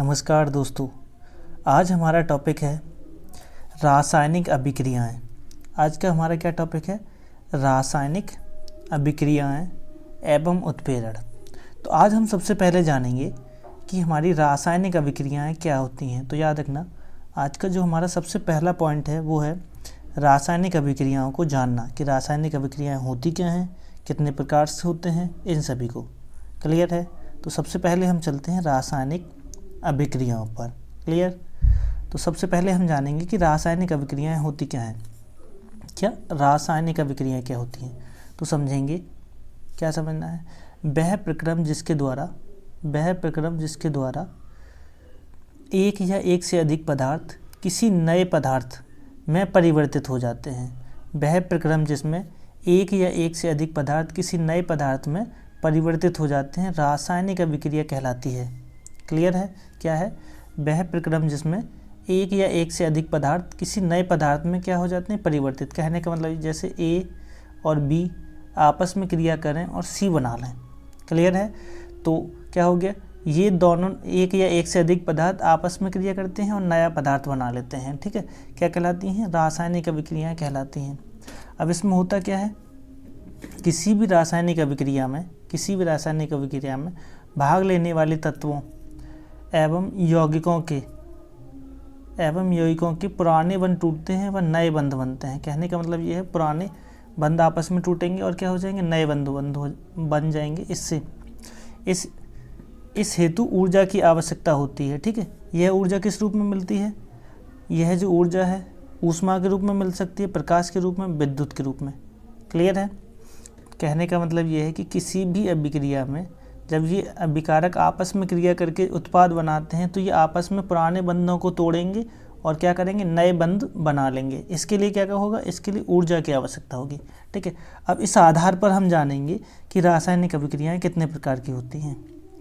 नमस्कार दोस्तों, आज हमारा टॉपिक है रासायनिक अभिक्रियाएं। आज का हमारा क्या टॉपिक है? रासायनिक अभिक्रियाएं एवं उत्प्रेरण। तो आज हम सबसे पहले जानेंगे कि हमारी रासायनिक अभिक्रियाएं क्या होती हैं। तो याद रखना, आज का जो हमारा सबसे पहला पॉइंट है वो है रासायनिक अभिक्रियाओं को जानना कि रासायनिक अभिक्रियाएं होती क्या हैं, कितने प्रकार से होते हैं, इन सभी को। क्लियर है? तो सबसे पहले हम चलते हैं रासायनिक अभिक्रियाओं पर। क्लियर? तो सबसे पहले हम जानेंगे कि रासायनिक अभिक्रियाएं होती क्या हैं। क्या रासायनिक अभिक्रियाएं क्या होती हैं, तो समझेंगे। क्या समझना है? वह प्रक्रम जिसके द्वारा एक या एक से अधिक पदार्थ किसी नए पदार्थ में परिवर्तित हो जाते हैं। वह प्रक्रम जिसमें एक या एक से अधिक पदार्थ किसी नए पदार्थ में परिवर्तित हो जाते हैं, रासायनिक अभिक्रिया कहलाती है। क्लियर है? क्या है? वह प्रक्रम जिसमें एक या एक से अधिक पदार्थ किसी नए पदार्थ में क्या हो जाते हैं? परिवर्तित। कहने का मतलब जैसे ए और बी आपस में क्रिया करें और सी बना लें। क्लियर है? तो क्या हो गया? ये दोनों एक या एक से अधिक पदार्थ आपस में क्रिया करते हैं और नया पदार्थ बना लेते हैं। ठीक है? क्या कहलाती हैं? रासायनिक अभिक्रियाएं कहलाती हैं। अब इसमें होता क्या है? किसी भी रासायनिक अभिक्रिया में भाग लेने वाले तत्वों एवं यौगिकों के पुराने बंध टूटते हैं व नए बंध बनते हैं। कहने का मतलब ये है, पुराने बंध आपस में टूटेंगे और क्या हो जाएंगे? नए बंध बन जाएंगे। इससे इस हेतु ऊर्जा की आवश्यकता होती है। ठीक है? यह ऊर्जा किस रूप में मिलती है? यह जो ऊर्जा है ऊष्मा के रूप में मिल सकती है, प्रकाश के रूप में, विद्युत के रूप में। क्लियर है? कहने का मतलब ये है कि किसी भी अभिक्रिया में जब ये अभिकारक आपस में क्रिया करके उत्पाद बनाते हैं तो ये आपस में पुराने बंधों को तोड़ेंगे और क्या करेंगे? नए बंध बना लेंगे। इसके लिए क्या होगा? इसके लिए ऊर्जा की आवश्यकता होगी। ठीक है? अब इस आधार पर हम जानेंगे कि रासायनिक अभिक्रियाएं कितने प्रकार की होती हैं।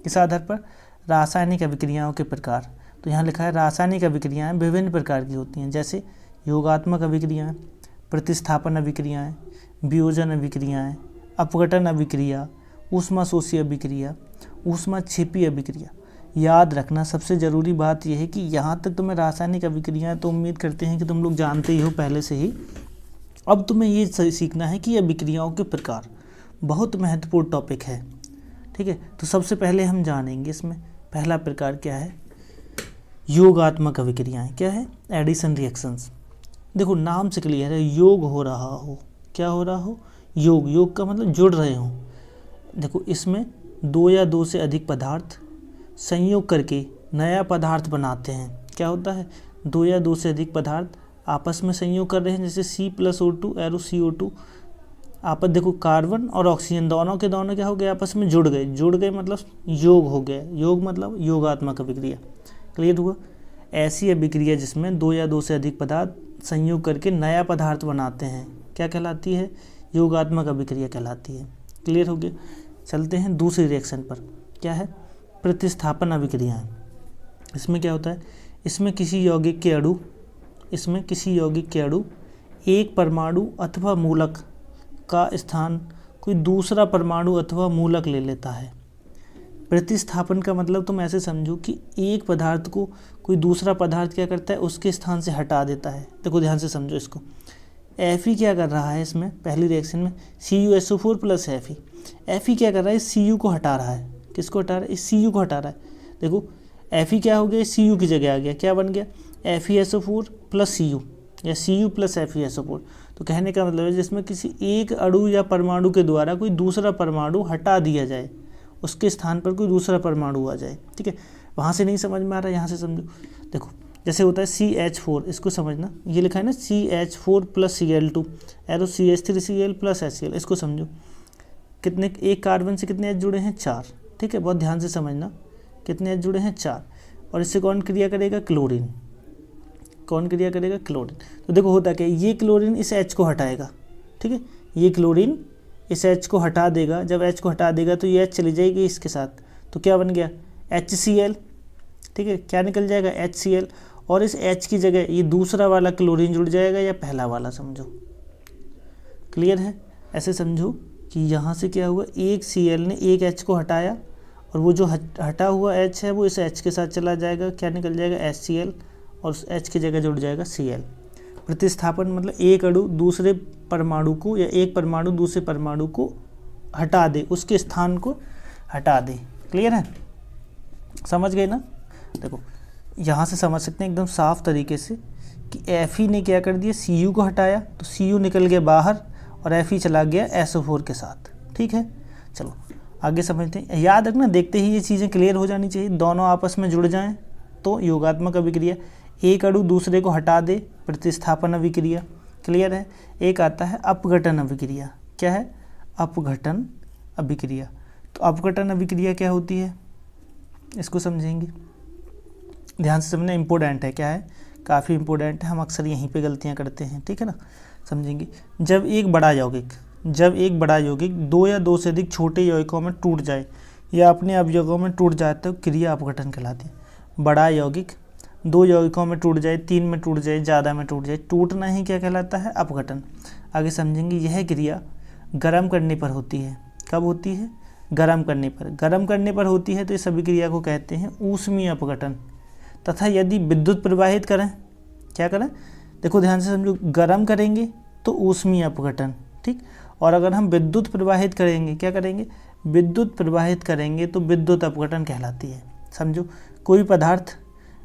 इस आधार पर रासायनिक अभिक्रियाओं के प्रकार, तो यहाँ लिखा है रासायनिक अभिक्रियाएं विभिन्न प्रकार की होती हैं, जैसे योगात्मक अभिक्रियाएं, प्रतिस्थापन अभिक्रियाएं, वियोजन अभिक्रियाएं, अपघटन अभिक्रिया, ऊष्माशोषी अभिक्रिया, ऊष्माक्षेपी अभिक्रिया। याद रखना, सबसे ज़रूरी बात यह है कि यहाँ तक तुम्हें रासायनिक अभिक्रियाएं तो उम्मीद करते हैं कि तुम लोग जानते ही हो पहले से ही। अब तुम्हें ये सीखना है कि अभिक्रियाओं के प्रकार बहुत महत्वपूर्ण टॉपिक है। ठीक है? तो सबसे पहले हम जानेंगे इसमें पहला प्रकार क्या है? योगात्मक अभिक्रियाएं। क्या है? Addition reactions. देखो, नाम से क्लियर है, योग हो रहा हो। क्या हो रहा हो? योग का मतलब जुड़ रहे हो। देखो, इसमें दो या दो से अधिक पदार्थ संयोग करके नया पदार्थ बनाते हैं। क्या होता है? दो या दो से अधिक पदार्थ आपस में संयोग कर रहे हैं, जैसे C+O2 एरो CO2 आपस। देखो, कार्बन और ऑक्सीजन दोनों के दोनों क्या हो गए? आपस में जुड़ गए मतलब योग हो गया। योग मतलब योगात्मक अभिक्रिया। क्लियर हुआ? ऐसी अभिक्रिया जिसमें दो या दो से अधिक पदार्थ संयोग करके नया पदार्थ बनाते हैं क्या कहलाती है? योगात्मक अभिक्रिया कहलाती है। क्लियर हो गया? चलते हैं दूसरी रिएक्शन पर। क्या है? प्रतिस्थापन अभिक्रियाएं। इसमें क्या होता है? इसमें किसी यौगिक के अणु एक परमाणु अथवा मूलक का स्थान कोई दूसरा परमाणु अथवा मूलक ले लेता है। प्रतिस्थापन का मतलब तुम ऐसे समझो कि एक पदार्थ को कोई दूसरा पदार्थ क्या करता है? उसके स्थान से हटा देता है। देखो, ध्यान से समझो इसको। Fe क्या कर रहा है इसमें? पहली रिएक्शन में CuSO4 प्लस Fe क्या कर रहा है? Cu को हटा रहा है। किसको हटा रहा है? इस Cu को हटा रहा है। देखो, Fe क्या हो गया? Cu की जगह आ गया। क्या बन गया? FeSO4 प्लस Cu या Cu प्लस FeSO4। तो कहने का मतलब है जिसमें किसी एक अणु या परमाणु के द्वारा कोई दूसरा परमाणु हटा दिया जाए, उसके स्थान पर कोई दूसरा परमाणु आ जाए। ठीक है? वहाँ से नहीं समझ में आ रहा, यहाँ से समझो। देखो, जैसे होता है CH4, इसको समझना। ये लिखा है ना CH4 plus Cl2 arrow CH3Cl plus HCl। इसको समझो, कितने एक कार्बन से कितने H जुड़े हैं? 4। ठीक है? बहुत ध्यान से समझना, कितने H जुड़े हैं? 4। और इससे कौन क्रिया करेगा? क्लोरीन। कौन क्रिया करेगा? क्लोरीन। तो देखो होता क्या, ये क्लोरीन इस H को हटाएगा। ठीक है? ये क्लोरीन इस H को हटा देगा। जब H को हटा देगा तो ये H चली जाएगी इसके साथ, तो क्या बन गया? HCl। ठीक है? क्या निकल जाएगा? HCl। और इस H की जगह ये दूसरा वाला क्लोरीन जुड़ जाएगा या पहला वाला, समझो। क्लियर है? ऐसे समझो कि यहाँ से क्या हुआ, एक Cl ने एक H को हटाया और वो जो हटा हुआ H है वो इस H के साथ चला जाएगा, क्या निकल जाएगा HCl, और उस H की जगह जुड़ जाएगा Cl। प्रतिस्थापन मतलब एक अणु दूसरे परमाणु को या एक परमाणु दूसरे परमाणु को हटा दे, उसके स्थान को हटा दे। क्लियर है, समझ गए ना। देखो यहाँ से समझ सकते हैं एकदम साफ तरीके से कि Fe ने क्या कर दिया, Cu को हटाया तो Cu निकल गया बाहर और Fe चला गया SO4 के साथ। ठीक है, चलो आगे समझते हैं। याद रखना, देखते ही ये चीज़ें क्लियर हो जानी चाहिए, दोनों आपस में जुड़ जाएं तो योगात्मक अभिक्रिया। एक अणु दूसरे को हटा दे, प्रतिस्थापन अभिक्रिया। क्लियर है। एक आता है अपघटन अभिक्रिया। क्या है, अपघटन अभिक्रिया। तो अपघटन अभिक्रिया क्या होती है, इसको समझेंगे, ध्यान से समझना, इम्पोर्टेंट है। क्या है, काफ़ी इम्पोर्टेंट है, हम अक्सर यहीं पे गलतियां करते हैं। ठीक है ना, समझेंगे। जब एक बड़ा यौगिक दो या दो से अधिक छोटे यौगिकों में टूट जाए या अपने अवयवों में टूट जाए तो क्रिया अपघटन कहलाती है। बड़ा यौगिक दो यौगिकों में टूट जाए, तीन में टूट जाए, ज़्यादा में टूट जाए, टूटना ही क्या कहलाता है, अपघटन। आगे समझेंगे। यह क्रिया गर्म करने पर होती है। कब होती है, गर्म करने पर होती है, तो इस अभिक्रिया को कहते हैं ऊष्मीय अपघटन। तथा यदि विद्युत प्रवाहित करें, क्या करें, देखो ध्यान से समझो, गर्म करेंगे तो ऊष्मीय अपघटन, ठीक, और अगर हम विद्युत प्रवाहित करेंगे, क्या करेंगे, विद्युत प्रवाहित करेंगे तो विद्युत अपघटन कहलाती है। समझो, कोई पदार्थ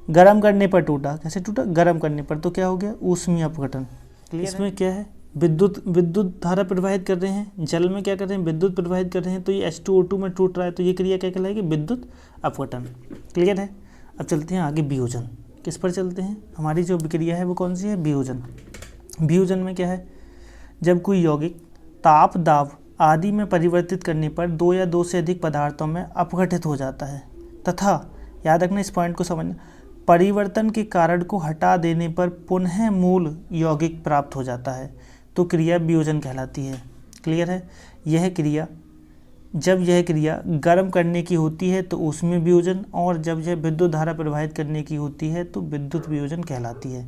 गर्म करने पर टूटा, कैसे टूटा, गर्म करने पर, तो क्या हो गया, ऊष्मीय अपघटन। इसमें क्या है, विद्युत धारा प्रवाहित कर रहे हैं, जल में क्या कर रहे हैं, विद्युत प्रवाहित कर रहे हैं, तो ये H2O2 में टूट रहा है, तो ये क्रिया क्या कहलाएगी, विद्युत अपघटन। क्लियर है। अब चलते हैं आगे, वियोजन। किस पर चलते हैं, हमारी जो विक्रिया है वो कौन सी है, वियोजन। वियोजन में क्या है, जब कोई यौगिक ताप, दाब आदि में परिवर्तित करने पर दो या दो से अधिक पदार्थों में अपघटित हो जाता है तथा, याद रखना इस पॉइंट को समझना, परिवर्तन के कारण को हटा देने पर पुनः मूल यौगिक प्राप्त हो जाता है, तो क्रिया वियोजन कहलाती है। क्लियर है। जब यह क्रिया गर्म करने की होती है तो ऊष्मीय वियोजन, और जब यह विद्युत धारा प्रवाहित करने की होती है तो विद्युत वियोजन कहलाती है।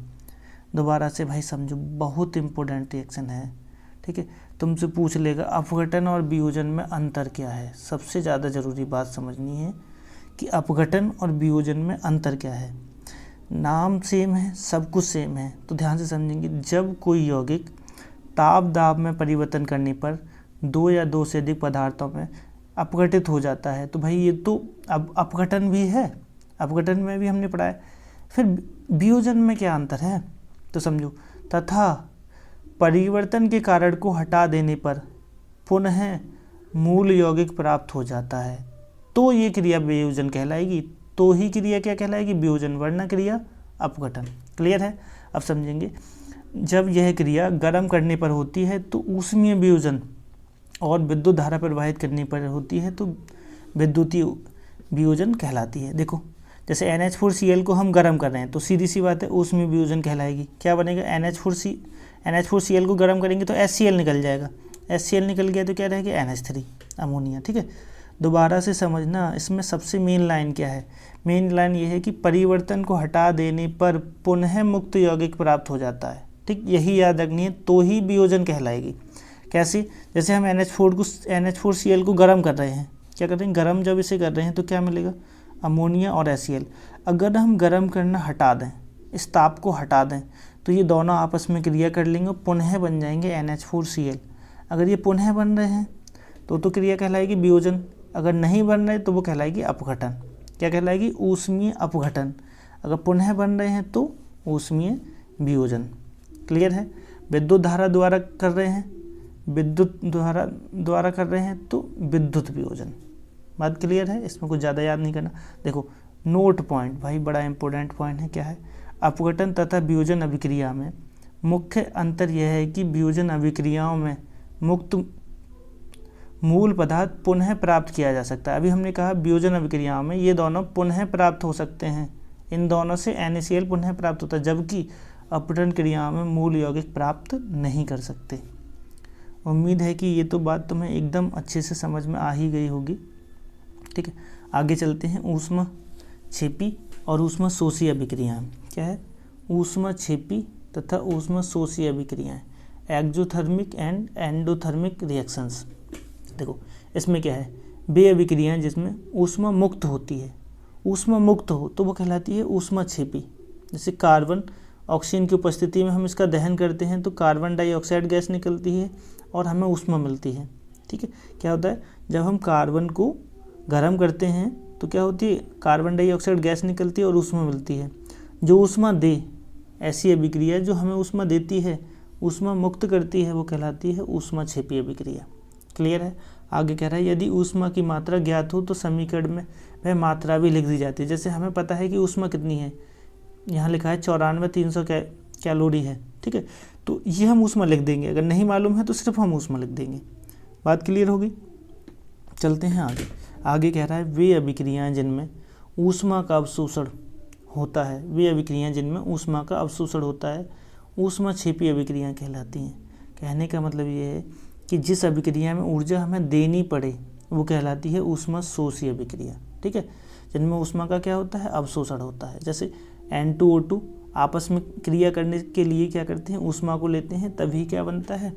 दोबारा से भाई समझो, बहुत इंपॉर्टेंट रिएक्शन है। ठीक है, तुमसे पूछ लेगा अपघटन और वियोजन में अंतर क्या है। सबसे ज़्यादा ज़रूरी बात समझनी है कि अपघटन और वियोजन में अंतर क्या है। नाम सेम है, सब कुछ सेम है, तो ध्यान से समझेंगे। जब कोई यौगिक ताप दाब में परिवर्तन करने पर दो या दो से अधिक पदार्थों में अपघटित हो जाता है, तो भाई ये तो अब अपघटन भी है, अपघटन में भी हमने पढ़ा है। फिर वियोजन में क्या अंतर है, तो समझो, तथा परिवर्तन के कारण को हटा देने पर पुनः मूल यौगिक प्राप्त हो जाता है, तो ये क्रिया वियोजन कहलाएगी। तो ही क्रिया क्या कहलाएगी, वियोजन, वरना क्रिया अपघटन। क्लियर है। अब समझेंगे। जब यह क्रिया गर्म करने पर होती है तो ऊष्मीय वियोजन, और विद्युत धारा प्रवाहित करने पर होती है तो विद्युतीय वियोजन कहलाती है। देखो, जैसे NH4Cl को हम गर्म कर रहे हैं तो सीधी सी बात है ऊष्मीय वियोजन कहलाएगी। क्या बनेगा, NH4Cl को गर्म करेंगे तो HCl निकल जाएगा, HCl निकल गया तो क्या रहेगा, NH3 अमोनिया। ठीक है, दोबारा से समझना, इसमें सबसे मेन लाइन क्या है, मेन लाइन ये है कि परिवर्तन को हटा देने पर पुनः मुक्त यौगिक प्राप्त हो जाता है। ठीक, यही याद रखनी है, तो ही वियोजन कहलाएगी। कैसे, जैसे हम NH4Cl को गर्म कर रहे हैं, क्या कर रहे हैं, गर्म जब इसे कर रहे हैं तो क्या मिलेगा, अमोनिया और HCl। अगर हम गर्म करना हटा दें, इस ताप को हटा दें, तो ये दोनों आपस में क्रिया कर लेंगे, पुनः बन जाएंगे NH4Cl। अगर ये पुनः बन रहे हैं तो क्रिया कहलाएगी वियोजन, अगर नहीं बन रहे तो वो कहलाएगी अपघटन। क्या कहलाएगी, ऊष्मीय अपघटन। अगर पुनः बन रहे हैं तो ऊष्मीय वियोजन। क्लियर है। विद्युत धारा द्वारा कर रहे हैं, तो विद्युत वियोजन। बात क्लियर है, इसमें कुछ ज़्यादा याद नहीं करना। देखो, नोट पॉइंट भाई बड़ा इंपॉर्टेंट पॉइंट है। क्या है, अपघटन तथा वियोजन अभिक्रिया में मुख्य अंतर यह है कि वियोजन अभिक्रियाओं में मुक्त मूल पदार्थ पुनः प्राप्त किया जा सकता है। अभी हमने कहा वियोजन अभिक्रियाओं में ये दोनों पुनः प्राप्त हो सकते हैं, इन दोनों से NaCl पुनः प्राप्त होता है, जबकि अपघटन क्रियाओं में मूल यौगिक प्राप्त नहीं कर सकते। उम्मीद है कि ये तो बात तुम्हें एकदम अच्छे से समझ में आ ही गई होगी। ठीक है, आगे चलते हैं। ऊष्मक्षेपी और ऊष्मशोषी अभिक्रियाएं। क्या है, ऊष्मक्षेपी तथा ऊष्मशोषी अभिक्रियाएं, एक्सोथर्मिक एंड एंडोथर्मिक रिएक्शंस। देखो, इसमें क्या है, वे अभिक्रियाएं जिसमें ऊष्मा मुक्त होती है, ऊष्मा मुक्त हो तो वो कहलाती है ऊष्माक्षेपी। जैसे कार्बन ऑक्सीजन की उपस्थिति में हम इसका दहन करते हैं तो कार्बन डाइऑक्साइड गैस निकलती है और हमें ऊष्मा मिलती है। ठीक है, क्या होता है जब हम कार्बन को गर्म करते हैं तो क्या होती है, कार्बन डाइऑक्साइड गैस निकलती है और ऊष्मा मिलती है। जो ऊष्मा दे, ऐसी अभिक्रिया जो हमें ऊष्मा देती है, ऊष्मा मुक्त करती है, वो कहलाती है ऊष्माक्षेपी अभिक्रिया। क्लियर है। आगे कह रहा है यदि ऊष्मा की मात्रा ज्ञात हो तो समीकरण में वह मात्रा भी लिख दी जाती है। जैसे हमें पता है कि ऊष्मा कितनी है, यहाँ लिखा है 94,300 कैलोरी है। ठीक है, तो ये हम ऊष्मा लिख देंगे। अगर नहीं मालूम है तो सिर्फ हम ऊष्मा लिख देंगे। बात क्लियर होगी। चलते हैं आगे। आगे कह रहा है वे अभिक्रियाएं जिनमें ऊष्मा का अवशोषण होता है, वे अभिक्रियाएं जिनमें ऊष्मा का अवशोषण होता है ऊष्माक्षेपी अभिक्रियाएं कहलाती हैं। कहने का मतलब ये है कि जिस अभिक्रिया में ऊर्जा हमें देनी पड़े वो कहलाती है ऊष्माशोषी अभिक्रिया। ठीक है, जिनमें ऊष्मा का क्या होता है, अवशोषण होता है। जैसे N2O2 आपस में क्रिया करने के लिए क्या करते हैं, ऊष्मा को लेते हैं, तभी क्या बनता है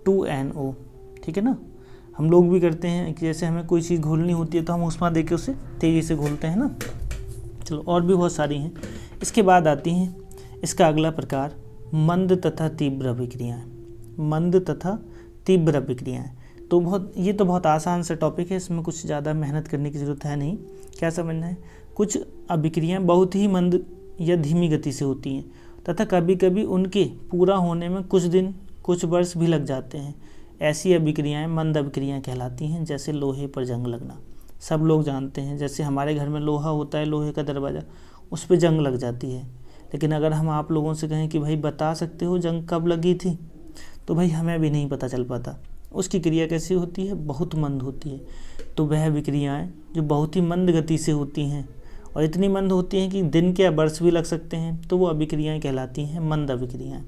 2NO। ठीक है ना, हम लोग भी करते हैं कि जैसे हमें कोई चीज़ घोलनी होती है तो हम ऊष्मा देके उसे तेज़ी से घोलते हैं ना। चलो, और भी बहुत सारी हैं। इसके बाद आती हैं इसका अगला प्रकार मंद तथा तीव्र अभिक्रियाएं। मंद तथा तीव्र अभिक्रियाएं तो बहुत आसान सा टॉपिक है, इसमें कुछ ज़्यादा मेहनत करने की ज़रूरत है नहीं। क्या समझना है, कुछ अभिक्रियाएं बहुत ही मंद या धीमी गति से होती हैं तथा कभी कभी उनके पूरा होने में कुछ दिन कुछ वर्ष भी लग जाते हैं। ऐसी अभिक्रियाएं मंद अभिक्रियाएं कहलाती हैं। जैसे लोहे पर जंग लगना, सब लोग जानते हैं। जैसे हमारे घर में लोहा होता है, लोहे का दरवाज़ा, उस पर जंग लग जाती है। लेकिन अगर हम आप लोगों से कहें कि भाई बता सकते हो जंग कब लगी थी, तो भाई हमें भी नहीं पता चल पाता। उसकी क्रिया कैसी होती है, बहुत मंद होती है। तो वह अभिक्रियाएं जो बहुत ही मंद गति से होती हैं और इतनी मंद होती हैं कि दिन के या वर्ष भी लग सकते हैं, तो वो अभिक्रियाएं कहलाती हैं मंद अभिक्रियाएं।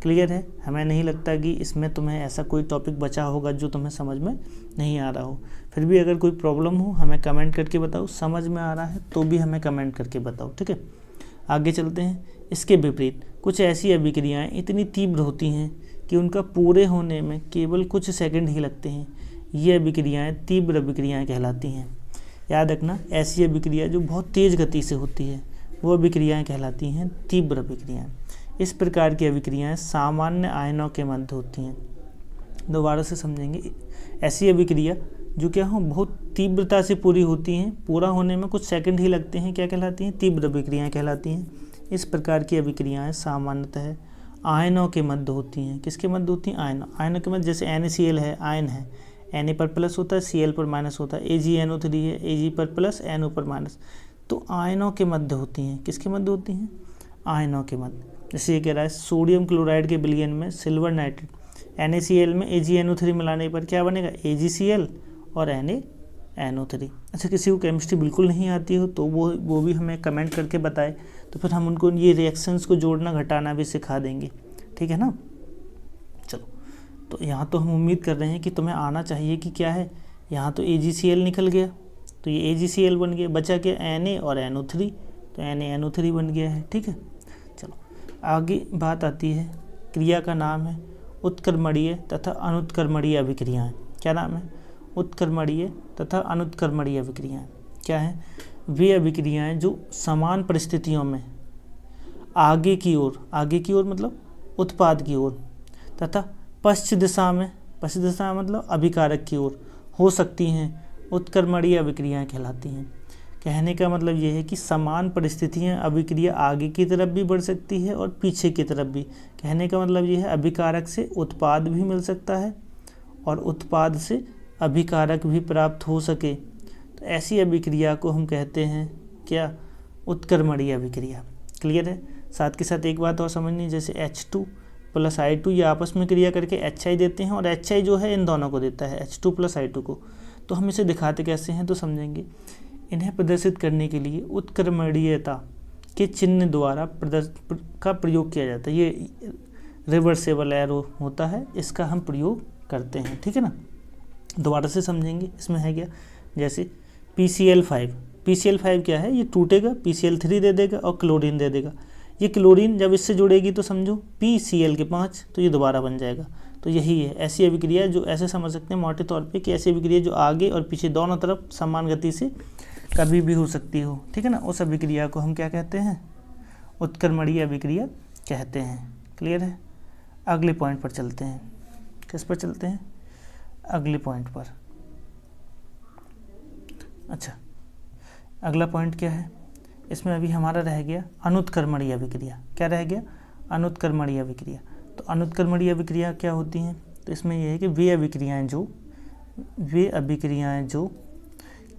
क्लियर है। हमें नहीं लगता कि इसमें तुम्हें ऐसा कोई टॉपिक बचा होगा जो तुम्हें समझ में नहीं आ रहा हो। फिर भी अगर कोई प्रॉब्लम हो हमें कमेंट करके बताओ, समझ में आ रहा है तो भी हमें कमेंट करके बताओ। ठीक है, आगे चलते हैं। इसके विपरीत कुछ ऐसी अभिक्रियाएं इतनी तीव्र होती हैं कि उनका पूरे होने में केवल कुछ सेकंड ही लगते हैं। ये अभिक्रियाएं तीव्र अभिक्रियाएं कहलाती हैं। याद रखना, ऐसी अभिक्रिया जो बहुत तेज़ गति से होती है वो अभिक्रियाएं कहलाती हैं तीव्र अभिक्रियाएं। इस प्रकार की अभिक्रियाएं सामान्य आयनों के मध्य होती हैं। दोबारा से समझेंगे। ऐसी अभिक्रिया जो क्या हो, बहुत तीव्रता से पूरी होती हैं, पूरा होने में कुछ सेकंड ही लगते हैं, क्या कहलाती हैं, तीव्र अभिक्रियाएं कहलाती हैं। इस प्रकार की अभिक्रियाएं सामान्यतः आयनों के मध्य होती हैं। किसके मध्य होती हैं, आयनों के मध्य। जैसे NaCl है, आयन है, Na पर प्लस होता है, Cl पर माइनस होता है, AgNO3 है, Ag पर प्लस, NO पर माइनस। तो आयनों के मध्य होती हैं। किसके मध्य होती हैं, आयनों के मध्य। जैसे ये कह रहा है सोडियम क्लोराइड के विलयन में सिल्वर नाइट्रेट NaCl में AgNO3 मिलाने पर क्या बनेगा, AgCl और NaNO3। अच्छा, किसी को केमिस्ट्री बिल्कुल नहीं आती हो तो वो भी हमें कमेंट करके बताए, तो फिर हम उनको ये रिएक्शंस को जोड़ना घटाना भी सिखा देंगे। ठीक है ना। चलो, तो यहाँ तो हम उम्मीद कर रहे हैं कि तुम्हें आना चाहिए कि क्या है, यहाँ तो AgCl निकल गया तो ये AgCl बन गया, बचा क्या Na और NO3, तो NaNO3 बन गया है। ठीक है, चलो आगे बात आती है। क्रिया का नाम है उत्क्रमणीय तथा अनुत्क्रमणीय अभिक्रियाएं। क्या नाम है, उत्क्रमणीय तथा अनुत्क्रमणीय अभिक्रियाएं। क्या है, वे अभिक्रियाएं जो समान परिस्थितियों में आगे की ओर मतलब उत्पाद की ओर तथा पश्चिम दिशा में मतलब अभिकारक की ओर हो सकती हैं, उत्क्रमणीय अभिक्रियाएं कहलाती हैं। कहने का मतलब ये है कि समान परिस्थितियां अभिक्रिया आगे की तरफ भी बढ़ सकती है और पीछे की तरफ भी। कहने का मतलब ये है अभिकारक से उत्पाद भी मिल सकता है और उत्पाद से अभिकारक भी प्राप्त हो सके, तो ऐसी अभिक्रिया को हम कहते हैं क्या, उत्क्रमणीय अभिक्रिया। क्लियर है। साथ के साथ एक बात और समझनी, जैसे H2 + I2 ये आपस में क्रिया करके HI देते हैं और HI जो है इन दोनों को देता है, H2 + I2 को। तो हम इसे दिखाते कैसे हैं तो समझेंगे। इन्हें प्रदर्शित करने के लिए उत्क्रमणीयता के चिन्ह द्वारा का प्रयोग किया जाता है। ये रिवर्सेबल एरो होता है, इसका हम प्रयोग करते हैं। ठीक है ना। दोबारा से समझेंगे। इसमें है क्या, जैसे PCl5 क्या है, ये टूटेगा, PCl3 दे देगा और क्लोरीन दे देगा। ये क्लोरीन जब इससे जुड़ेगी तो समझो PCl के 5, तो ये दोबारा बन जाएगा। तो यही है ऐसी अभिक्रिया जो, ऐसे समझ सकते हैं मोटे तौर पे कि ऐसी अभिक्रिया जो आगे और पीछे दोनों तरफ समान गति से कभी भी हो सकती हो, ठीक है ना। उस अभिक्रिया को हम क्या कहते हैं, उत्क्रमणीय अभिक्रिया कहते हैं। क्लियर है। अगले पॉइंट पर चलते हैं। किस पर चलते हैं, अगले पॉइंट पर। अच्छा, अगला पॉइंट क्या है, इसमें अभी हमारा रह गया अनुत्क्रमणीय अभिक्रिया। क्या रह गया, अनुत्क्रमणीय अभिक्रिया। तो अनुत्क्रमणीय अभिक्रिया क्या होती हैं, तो इसमें यह है कि वे अभिक्रियाएं जो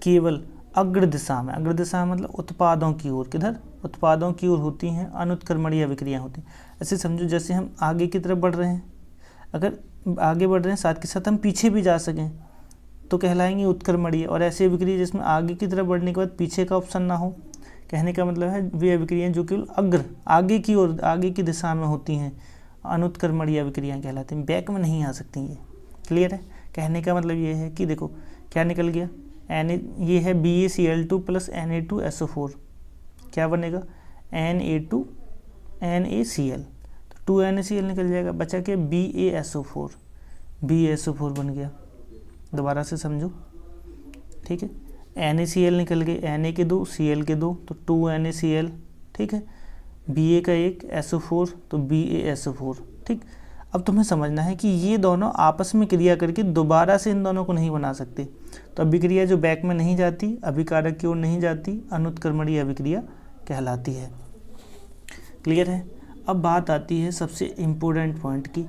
केवल अग्र दिशा में, अग्र दिशा मतलब उत्पादों की ओर, किधर, उत्पादों की ओर होती हैं, अनुत्क्रमणीय अभिक्रियाएं होती हैं। ऐसे समझो जैसे हम आगे की तरफ बढ़ रहे हैं, अगर आगे बढ़ रहे हैं साथ के साथ हम पीछे भी जा सकें तो कहलाएंगे उत्क्रमणीय। और ऐसी अभिक्रिया जिसमें आगे की तरफ बढ़ने के बाद पीछे का ऑप्शन ना हो, कहने का मतलब है वे अभिक्रियाएं जो केवल अग्र, आगे की ओर, आगे की दिशा में होती हैं, अनुत्क्रमणीय अभिक्रियाएं कहलाती हैं, बैक में नहीं आ सकती ये। क्लियर है। कहने का मतलब ये है कि देखो क्या निकल गया, ये है BaCl2 प्लस Na2SO4, क्या बनेगा, Na2NaCl, तो 2NaCl निकल जाएगा, बचा क्या, BaSO4 बन गया। दोबारा से समझो, ठीक है। NaCl निकल गए, Na के 2, Cl के 2, तो 2NaCl, ठीक है। Ba का 1, SO4, तो BaSO4, ठीक। अब तुम्हें समझना है कि ये दोनों आपस में क्रिया करके दोबारा से इन दोनों को नहीं बना सकते। तो अभिक्रिया जो बैक में नहीं जाती, अभिकारक की ओर नहीं जाती, अनुत्क्रमणीय अभिक्रिया कहलाती है। क्लियर है। अब बात आती है सबसे इम्पोर्टेंट पॉइंट की,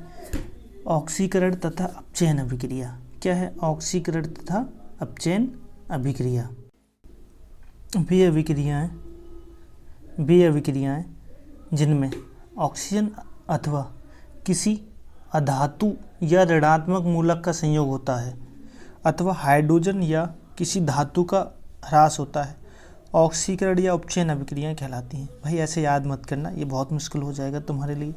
ऑक्सीकरण तथा अपचयन अभिक्रिया। क्या है, ऑक्सीकरण तथा अपचयन अभिक्रिया। वे अभिक्रियाएं जिनमें ऑक्सीजन अथवा किसी अधातु या ऋणात्मक मूलक का संयोग होता है अथवा हाइड्रोजन या किसी धातु का ह्रास होता है, ऑक्सीकरण या उपचयन अभिक्रियाएं कहलाती हैं। भाई ऐसे याद मत करना, ये बहुत मुश्किल हो जाएगा तुम्हारे लिए।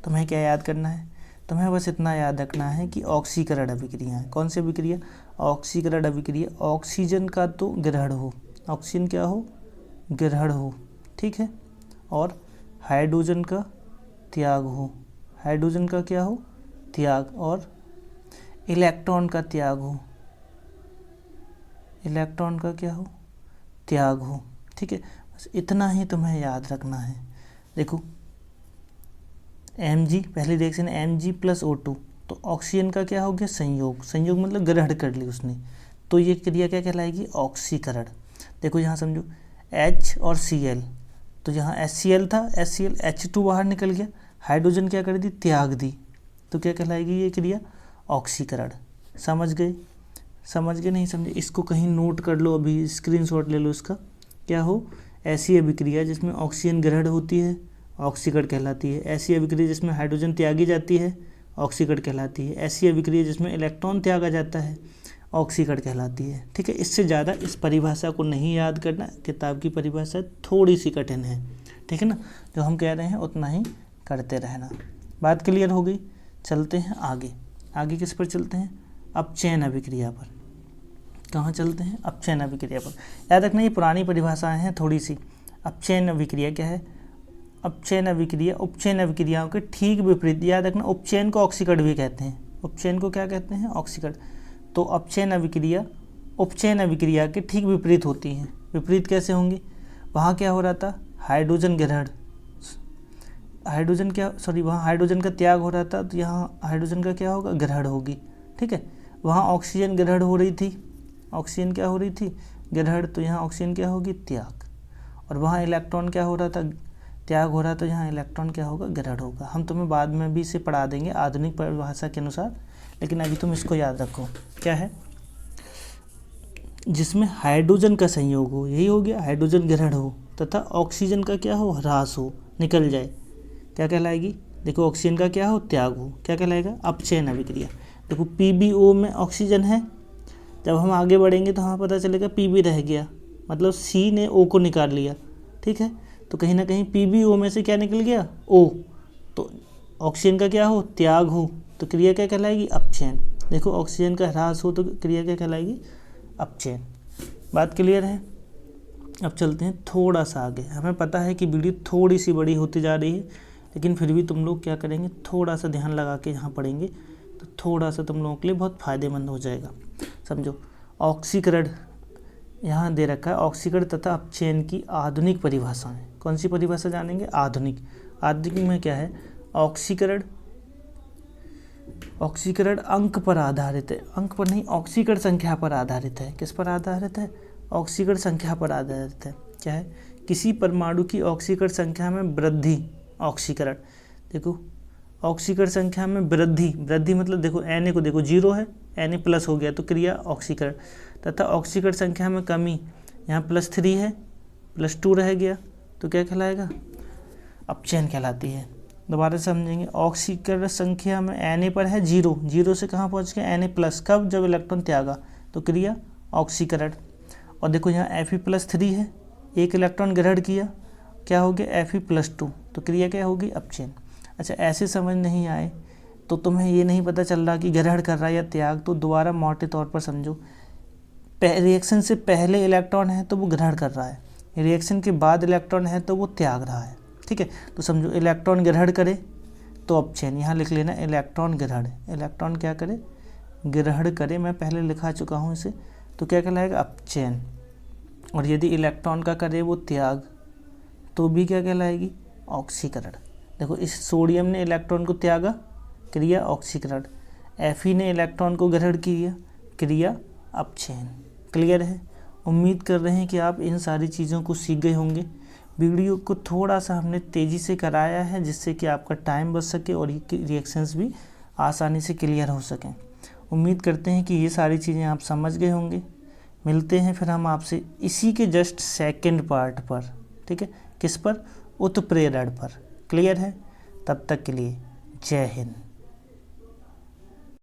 तुम्हें क्या याद करना है, तुम्हें बस इतना याद रखना है कि ऑक्सीकरण अभिक्रिया है। कौन सी अभिक्रिया, ऑक्सीकरण अभिक्रिया, ऑक्सीजन का तो ग्रहण हो, ऑक्सीजन क्या हो, ग्रहण हो, ठीक है, और हाइड्रोजन का त्याग हो, हाइड्रोजन का क्या हो, त्याग, और इलेक्ट्रॉन का त्याग हो, इलेक्ट्रॉन का क्या हो, त्याग हो, ठीक है। बस इतना ही तुम्हें याद रखना है। देखो Mg, पहली रिएक्शन Mg प्लस O2, तो ऑक्सीजन का क्या हो गया, संयोग, संयोग मतलब ग्रहण कर ली उसने, तो ये क्रिया क्या कहलाएगी, ऑक्सीकरण। देखो यहाँ समझो H और Cl, तो यहाँ HCl था, HCl H2 बाहर निकल गया, हाइड्रोजन क्या कर दी, त्याग दी, तो क्या कहलाएगी ये क्रिया, ऑक्सीकरण। समझ गए, समझ गए, नहीं समझे, इसको कहीं नोट कर लो, अभी स्क्रीनशॉट ले लो इसका। क्या हो, ऐसी अभिक्रिया जिसमें ऑक्सीजन ग्रहण होती है, ऑक्सीकरण कहलाती है। ऐसी अभिक्रिया जिसमें हाइड्रोजन त्यागी जाती है, ऑक्सीकरण कहलाती है। ऐसी अभिक्रिया जिसमें इलेक्ट्रॉन त्यागा जाता है, ऑक्सीकरण कहलाती है। ठीक है, इससे ज़्यादा इस परिभाषा को नहीं याद करना, किताब की परिभाषा थोड़ी सी कठिन है, ठीक है ना। जो हम कह रहे हैं उतना ही करते रहना। बात क्लियर हो गई। चलते हैं आगे। आगे किस पर चलते हैं, अपचयन अभिक्रिया पर। कहाँ चलते हैं, अपचयन अभिक्रिया पर। याद रखना ये पुरानी परिभाषाएं हैं थोड़ी सी। अपचयन अभिक्रिया क्या है, अपचयन अभिक्रिया उपचयन अभिक्रियाओं के ठीक विपरीत। याद रखना उपचयन को ऑक्सीकरण भी कहते हैं, उपचयन को क्या कहते हैं, ऑक्सीकरण। तो अपचयन अभिक्रिया उपचयन अभिक्रिया के ठीक विपरीत होती हैं। विपरीत कैसे होंगी, वहाँ क्या हो रहा था, हाइड्रोजन ग्रहण, हाइड्रोजन क्या, सॉरी, वहाँ हाइड्रोजन का त्याग हो रहा था, तो यहाँ हाइड्रोजन का क्या होगा, ग्रहण होगी। ठीक है, वहाँ ऑक्सीजन ग्रहण हो रही थी, ऑक्सीजन क्या हो रही थी, ग्रहण, तो यहाँ ऑक्सीजन क्या होगी, त्याग। और वहाँ इलेक्ट्रॉन क्या हो रहा था, त्याग हो रहा, तो यहाँ इलेक्ट्रॉन क्या होगा, ग्रहण होगा। हम तुम्हें बाद में भी इसे पढ़ा देंगे आधुनिक परिभाषा के अनुसार, लेकिन अभी तुम इसको याद रखो। क्या है, जिसमें हाइड्रोजन का संयोग हो, यही हो गया, हाइड्रोजन ग्रहण हो तथा ऑक्सीजन का क्या हो, ह्रास हो, निकल जाए, क्या कहलाएगी। देखो ऑक्सीजन का क्या हो, त्याग हो, क्या कहलाएगा, अपचयन अभिक्रिया। देखो PbO में ऑक्सीजन है, जब हम आगे बढ़ेंगे तो हमें पता चलेगा Pb रह गया, मतलब C ने O को निकाल लिया। ठीक है, तो कहीं ना कहीं PbO में से क्या निकल गया, O, तो ऑक्सीजन का क्या हो, त्याग हो, तो क्रिया क्या कहलाएगी, अपचयन। देखो ऑक्सीजन का ह्रास हो तो क्रिया क्या कहलाएगी, अपचयन। बात क्लियर है। अब चलते हैं थोड़ा सा आगे। हमें पता है कि वीडियो थोड़ी सी बड़ी होती जा रही है, लेकिन फिर भी तुम लोग क्या करेंगे, थोड़ा सा ध्यान लगा के यहाँ पढ़ेंगे तो थोड़ा सा तुम लोगों के लिए बहुत फ़ायदेमंद हो जाएगा। समझो, ऑक्सीकरण यहाँ दे रखा है, ऑक्सीकरण तथा अपचयन की आधुनिक परिभाषाएं। कौन सी परिभाषा जानेंगे? आधुनिक। आधुनिक में क्या है? ऑक्सीकरण अंक पर आधारित है, अंक पर नहीं, ऑक्सीकरण संख्या पर आधारित है। किस पर आधारित है? ऑक्सीकरण संख्या पर आधारित है। क्या है? किसी परमाणु की ऑक्सीकरण संख्या में वृद्धि, ऑक्सीकरण। देखो, ऑक्सीकरण संख्या में वृद्धि मतलब देखो Na को देखो 0 है, Na प्लस हो गया तो क्रिया ऑक्सीकरण, तथा ऑक्सीकरण संख्या में कमी, यहाँ +3 है, +2 रह गया तो क्या कहलाएगा? अपचयन कहलाती है। दोबारा समझेंगे, ऑक्सीकरण संख्या में Na पर है 0 से कहाँ पहुँच गया? Na प्लस, कब? जब इलेक्ट्रॉन त्यागा तो क्रिया ऑक्सीकरण। और देखो यहाँ Fe+3 है, एक इलेक्ट्रॉन ग्रहण किया, क्या हो गया? Fe+2 तो क्रिया क्या होगी? अपचयन। अच्छा, ऐसे समझ नहीं आए तो तुम्हें ये नहीं पता चल रहा कि ग्रहण कर रहा है या त्याग, तो दोबारा मोटे तौर पर समझो, रिएक्शन से पहले इलेक्ट्रॉन है तो वो ग्रहण कर रहा है, रिएक्शन के बाद इलेक्ट्रॉन है तो वो त्याग रहा है। ठीक है, तो समझो इलेक्ट्रॉन ग्रहण करे तो अपचयन, यहाँ लिख लेना इलेक्ट्रॉन ग्रहण, इलेक्ट्रॉन क्या करे? ग्रहण करे, मैं पहले लिखा चुका हूँ इसे, तो क्या कहलाएगा? अपचयन। और यदि इलेक्ट्रॉन का करे वो त्याग तो भी क्या कहलाएगी? ऑक्सीकरण। देखो, इस सोडियम ने इलेक्ट्रॉन को त्यागा, क्रिया ऑक्सीकरण। Fe ने इलेक्ट्रॉन को ग्रहण किया, क्रिया अपचयन। क्लियर है? उम्मीद कर रहे हैं कि आप इन सारी चीज़ों को सीख गए होंगे। वीडियो को थोड़ा सा हमने तेज़ी से कराया है जिससे कि आपका टाइम बच सके और रिएक्शंस भी आसानी से क्लियर हो सकें। उम्मीद करते हैं कि ये सारी चीज़ें आप समझ गए होंगे। मिलते हैं फिर हम आपसे इसी के जस्ट सेकंड पार्ट पर। ठीक है, किस पर? उत्प्रेरण पर। क्लियर है? तब तक के लिए जय हिंद।